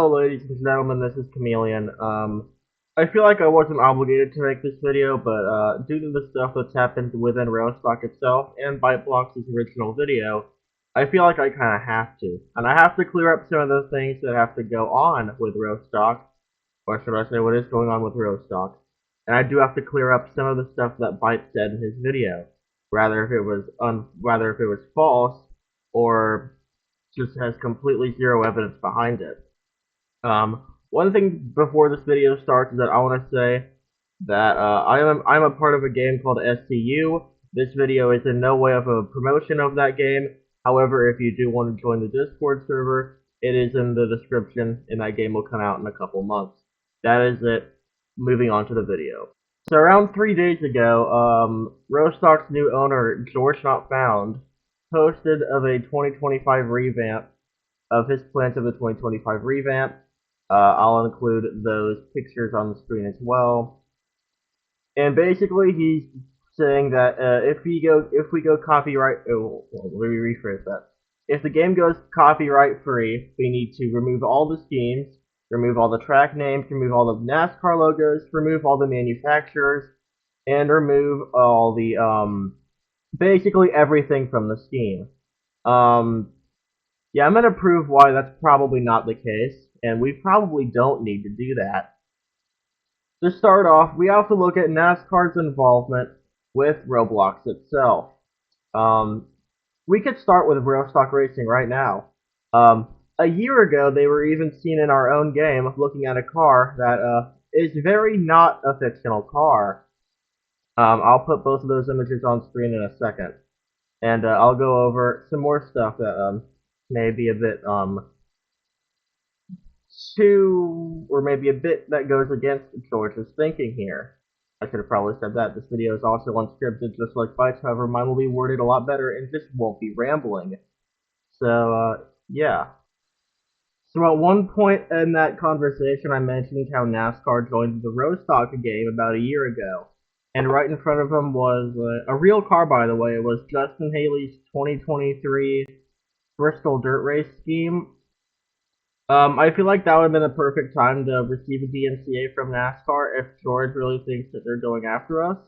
Hello, ladies and gentlemen, this is Chameleon. I feel like I wasn't obligated to make this video, but due to the stuff that's happened within Rostock itself and ByteBlox's original video, I feel like I kind of have to. And I have to clear up some of the things that have to go on with Rostock, or should I say what is going on with Rostock. And I do have to clear up some of the stuff that Byte said in his video, rather if it was false, or just has completely zero evidence behind it. One thing before this video starts is that I want to say that I'm a part of a game called SCU. This video is in no way of a promotion of that game. However, if you do want to join the Discord server, it is in the description, and that game will come out in a couple months. That is it. Moving on to the video. So around 3 days ago, Rostock's new owner, George Not Found, posted of a 2025 revamp of his plans of the 2025 revamp. I'll include those pictures on the screen as well. And basically, he's saying that if we go copyright, let me rephrase that. If the game goes copyright free, we need to remove all the schemes, remove all the track names, remove all the NASCAR logos, remove all the manufacturers, and remove all the basically everything from the scheme. Yeah, I'm gonna prove why that's probably not the case, and we probably don't need to do that. To start off, we have to look at NASCAR's involvement with Roblox itself. We could start with Rostock Racing right now. A year ago, they were even seen in our own game looking at a car that is very not a fictional car. I'll put both of those images on screen in a second, and I'll go over some more stuff that may be a bit or maybe a bit that goes against George's thinking here. I should have probably said that. This video is also unscripted, just like Byte's, however, mine will be worded a lot better and just won't be rambling. So, yeah. So at one point in that conversation, I mentioned how NASCAR joined the Rostock game about a year ago. And right in front of him was a real car, by the way. It was Justin Haley's 2023 Bristol Dirt Race scheme. I feel like that would have been the perfect time to receive a DMCA from NASCAR if George really thinks that they're going after us.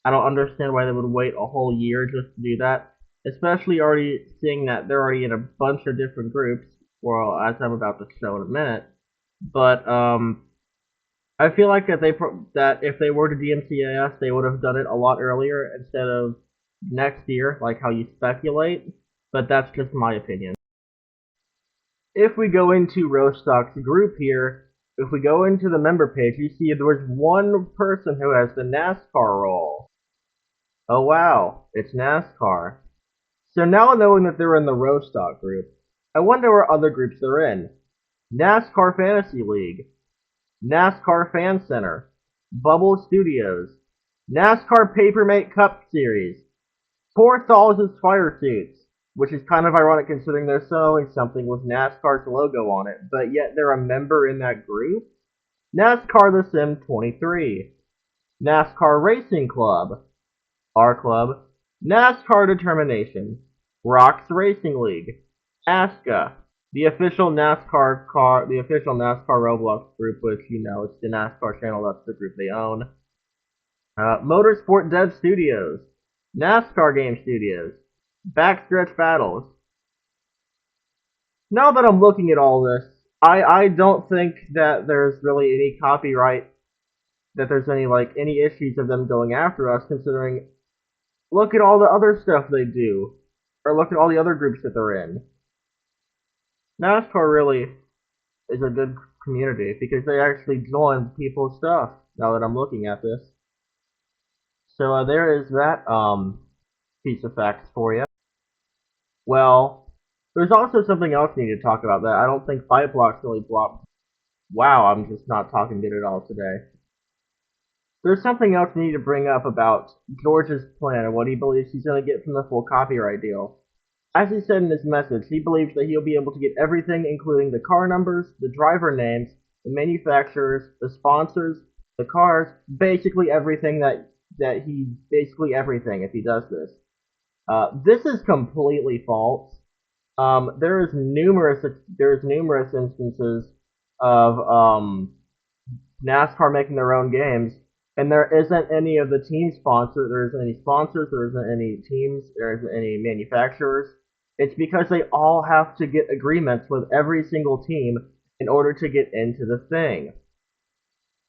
I don't understand why they would wait a whole year just to do that, especially already seeing that they're already in a bunch of different groups, well, as I'm about to show in a minute. But, I feel like that if they were to DMCA us, they would have done it a lot earlier instead of next year, like how you speculate, but that's just my opinion. If we go into Rostock's group here, if we go into the member page, you see there's one person who has the NASCAR role. Oh wow, it's NASCAR. So now knowing that they're in the Rostock group, I wonder what other groups they're in. NASCAR Fantasy League, NASCAR Fan Center, Bubble Studios, NASCAR Papermate Cup Series, Porthal's Fire Suits, which is kind of ironic considering they're selling something with NASCAR's logo on it, but yet they're a member in that group. NASCAR The Sim 23, NASCAR Racing Club, our club, NASCAR Determination, Rocks Racing League, ASCA, the official NASCAR Roblox group, which you know it's the NASCAR channel, that's the group they own. Motorsport Dev Studios, NASCAR Game Studios, Backstretch Battles. Now that I'm looking at all this, I don't think that there's really any copyright, that there's any issues of them going after us, considering look at all the other stuff they do, or look at all the other groups that they're in. NASCAR really is a good community because they actually join people's stuff. Now that I'm looking at this, so there is that piece of facts for you. Well, there's also something else we need to talk about that I don't think ByteBlox really blocked. Wow, I'm just not talking good at all today. There's something else we need to bring up about George's plan and what he believes he's going to get from the full copyright deal. As he said in his message, he believes that he'll be able to get everything, including the car numbers, the driver names, the manufacturers, the sponsors, the cars, basically everything basically everything if he does this. This is completely false. There's numerous instances of NASCAR making their own games, and there isn't any of the team sponsors, there isn't any sponsors, there isn't any teams, there isn't any manufacturers. It's because they all have to get agreements with every single team in order to get into the thing.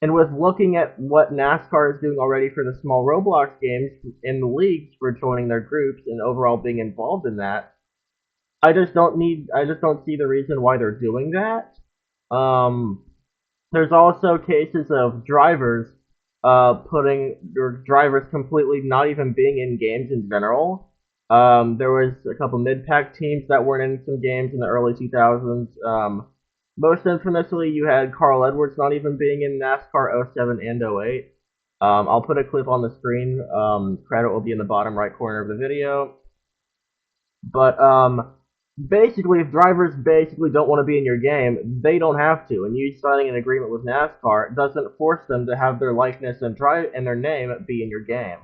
And with looking at what NASCAR is doing already for the small Roblox games in the leagues for joining their groups and overall being involved in that, I just don't see the reason why they're doing that. Um, there's also cases of drivers putting or drivers completely not even being in games in general. There was a couple mid-pack teams that weren't in some games in the early 2000s. Most infamously, you had Carl Edwards not even being in NASCAR '07 and '08. I'll put a clip on the screen. Credit will be in the bottom right corner of the video. But basically, if drivers basically don't want to be in your game, they don't have to. And you signing an agreement with NASCAR doesn't force them to have their likeness and their name be in your game.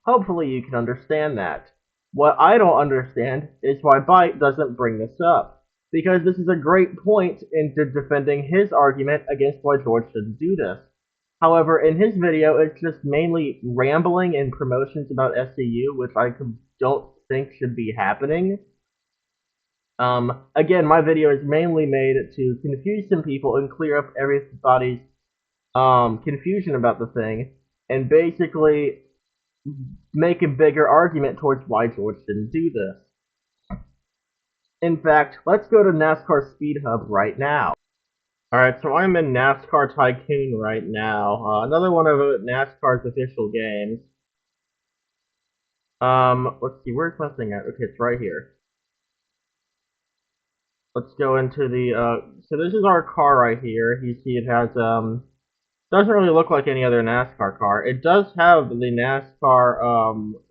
Hopefully, you can understand that. What I don't understand is why Byte doesn't bring this up, because this is a great point into defending his argument against why George shouldn't do this. However, in his video, it's just mainly rambling and promotions about SCU, which I don't think should be happening. Again, my video is mainly made to confuse some people and clear up everybody's confusion about the thing, and basically make a bigger argument towards why George didn't do this. In fact, let's go to NASCAR Speed Hub right now. Alright, so I'm in NASCAR Tycoon right now. Another one of NASCAR's official games. Let's see, where's my thing at? Okay, it's right here. Let's go into the, so this is our car right here. You see it has, doesn't really look like any other NASCAR car. It does have the NASCAR,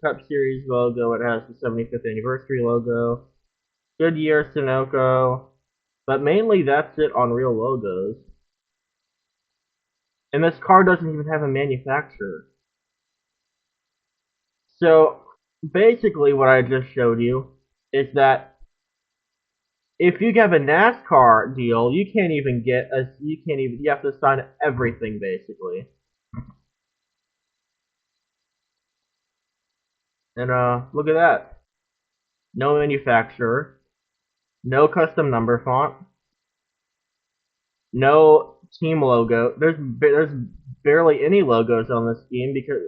Cup Series logo. It has the 75th anniversary logo. Goodyear, Sunoco. But mainly that's it on real logos. And this car doesn't even have a manufacturer. So, basically what I just showed you is that if you have a NASCAR deal, you can't even you have to sign everything basically. And look at that. No manufacturer, no custom number font, no team logo. There's barely any logos on this game because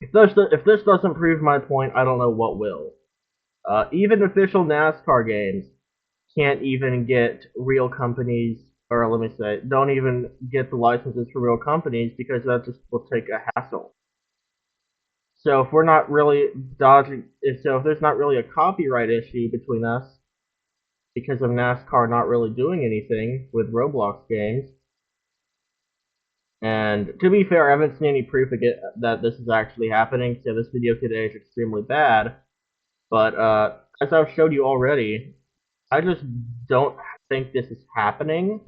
if this doesn't prove my point, I don't know what will. Even official NASCAR games can't even get real companies, or let me say, don't even get the licenses for real companies because that just will take a hassle. So if we're not really if there's not really a copyright issue between us because of NASCAR not really doing anything with Roblox games, and to be fair, I haven't seen any proof that this is actually happening, so this video today is extremely bad, but as I've showed you already, I just don't think this is happening.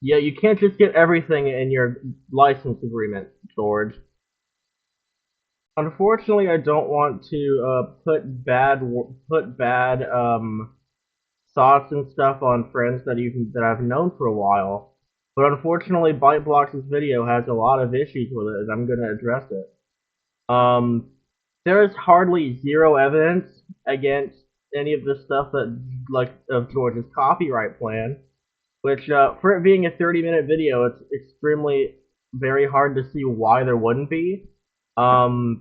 Yeah, you can't just get everything in your license agreement, George. Unfortunately, I don't want to put bad thoughts and stuff on friends that I've known for a while. But unfortunately, ByteBlox's video has a lot of issues with it, and I'm going to address it. There is hardly zero evidence against any of the stuff of George's copyright plan, which for it being a 30-minute video, it's extremely very hard to see why there wouldn't be. You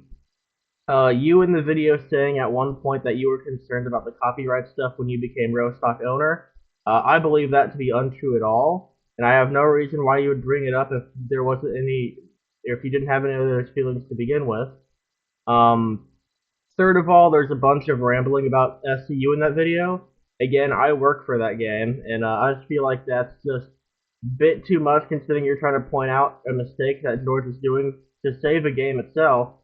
in the video saying at one point that you were concerned about the copyright stuff when you became Rostock owner, I believe that to be untrue at all, and I have no reason why you would bring it up if if you didn't have any of those feelings to begin with. Third of all, there's a bunch of rambling about SCU in that video. Again, I work for that game, and I just feel like that's just a bit too much considering you're trying to point out a mistake that George is doing to save a game itself,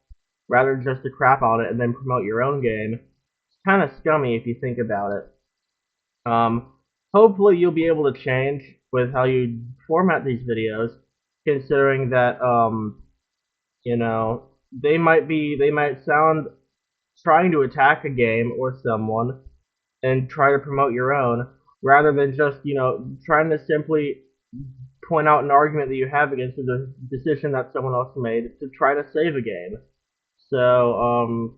rather than just to crap on it and then promote your own game. It's kind of scummy if you think about it. Hopefully you'll be able to change with how you format these videos, considering that, you know, they might sound trying to attack a game or someone, and try to promote your own, rather than just, trying to simply point out an argument that you have against the decision that someone else made to try to save a game. So,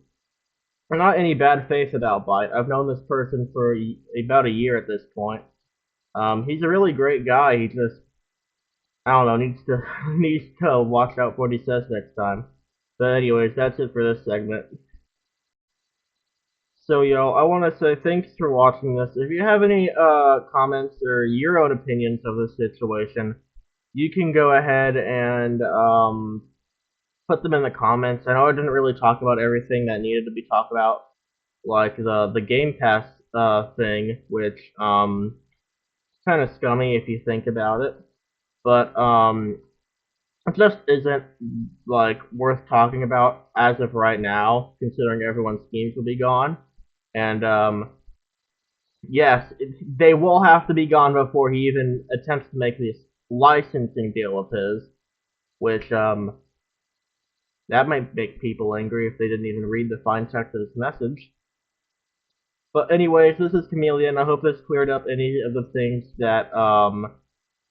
not any bad faith about Byte. I've known this person for about a year at this point. He's a really great guy. He just, I don't know, needs to needs to watch out for what he says next time. But anyways, that's it for this segment. So, I want to say thanks for watching this. If you have any comments or your own opinions of this situation, you can go ahead and put them in the comments. I know I didn't really talk about everything that needed to be talked about, like the Game Pass thing, which kind of scummy if you think about it, but it just isn't like worth talking about as of right now, considering everyone's schemes will be gone. And yes, they will have to be gone before he even attempts to make this licensing deal of his, which that might make people angry if they didn't even read the fine text of this message. But anyways, this is Chameleon. I hope this cleared up any of the things that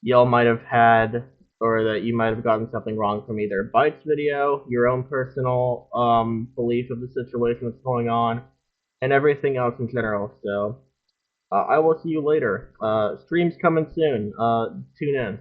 y'all might have had, or that you might have gotten something wrong from either Byte's video, your own personal belief of the situation that's going on, and everything else in general. So I will see you later. Stream's coming soon. Tune in.